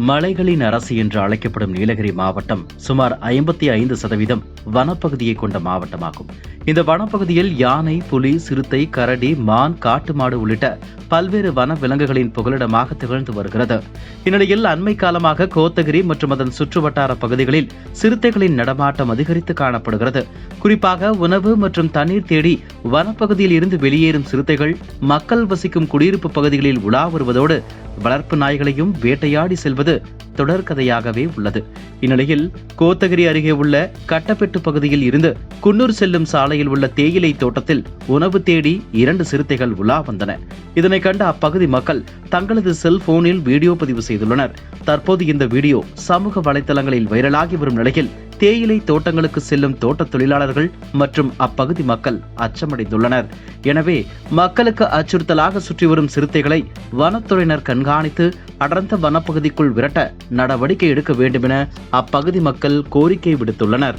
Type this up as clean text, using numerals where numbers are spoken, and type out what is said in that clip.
மலைகளின் அரசு என்று அழைக்கப்படும் நீலகிரி மாவட்டம் சுமார் 55% வனப்பகுதியை கொண்ட மாவட்டமாகும். இந்த வனப்பகுதியில் யானை, புலி, சிறுத்தை, கரடி, மான், காட்டு மாடு உள்ளிட்ட பல்வேறு வன விலங்குகளின் புகலிடமாக திகழ்ந்து வருகிறது. இந்நிலையில் அண்மை காலமாக கோத்தகிரி மற்றும் அதன் சுற்றுவட்டார பகுதிகளில் சிறுத்தைகளின் நடமாட்டம் அதிகரித்து காணப்படுகிறது. குறிப்பாக உணவு மற்றும் தண்ணீர் தேடி வனப்பகுதியில் இருந்து வெளியேறும் சிறுத்தைகள் மக்கள் வசிக்கும் குடியிருப்பு பகுதிகளில் உலா வருவதோடு வளர்ப்பு நாய்களையும் வேட்டையாடி செல்வது தொடர்கதையாகவே உள்ளது. இந்நிலையில் கோத்தகிரி அருகே உள்ள கட்டப்பெட்டு பகுதியில் இருந்து குன்னூர் செல்லும் சாலையில் உள்ள தேயிலை தோட்டத்தில் உணவு தேடி 2 சிறுத்தைகள் உலா வந்தன. இதனை கண்ட அப்பகுதி மக்கள் தங்களது செல்போனில் வீடியோ பதிவு செய்துள்ளனர். தற்போது இந்த வீடியோ சமூக வலைதளங்களில் வைரலாகி வரும் நிலையில் தேயிலை தோட்டங்களுக்கு செல்லும் தோட்ட தொழிலாளர்கள் மற்றும் அப்பகுதி மக்கள் அச்சமடைந்துள்ளனர். எனவே மக்களுக்கு அச்சுறுத்தலாக சுற்றி வரும் சிறுத்தைகளை வனத்துறையினர் கண்காணித்து அடர்ந்த வனப்பகுதிக்குள் விரட்ட நடவடிக்கை எடுக்க வேண்டும் என அப்பகுதி மக்கள் கோரிக்கை விடுத்துள்ளனர்.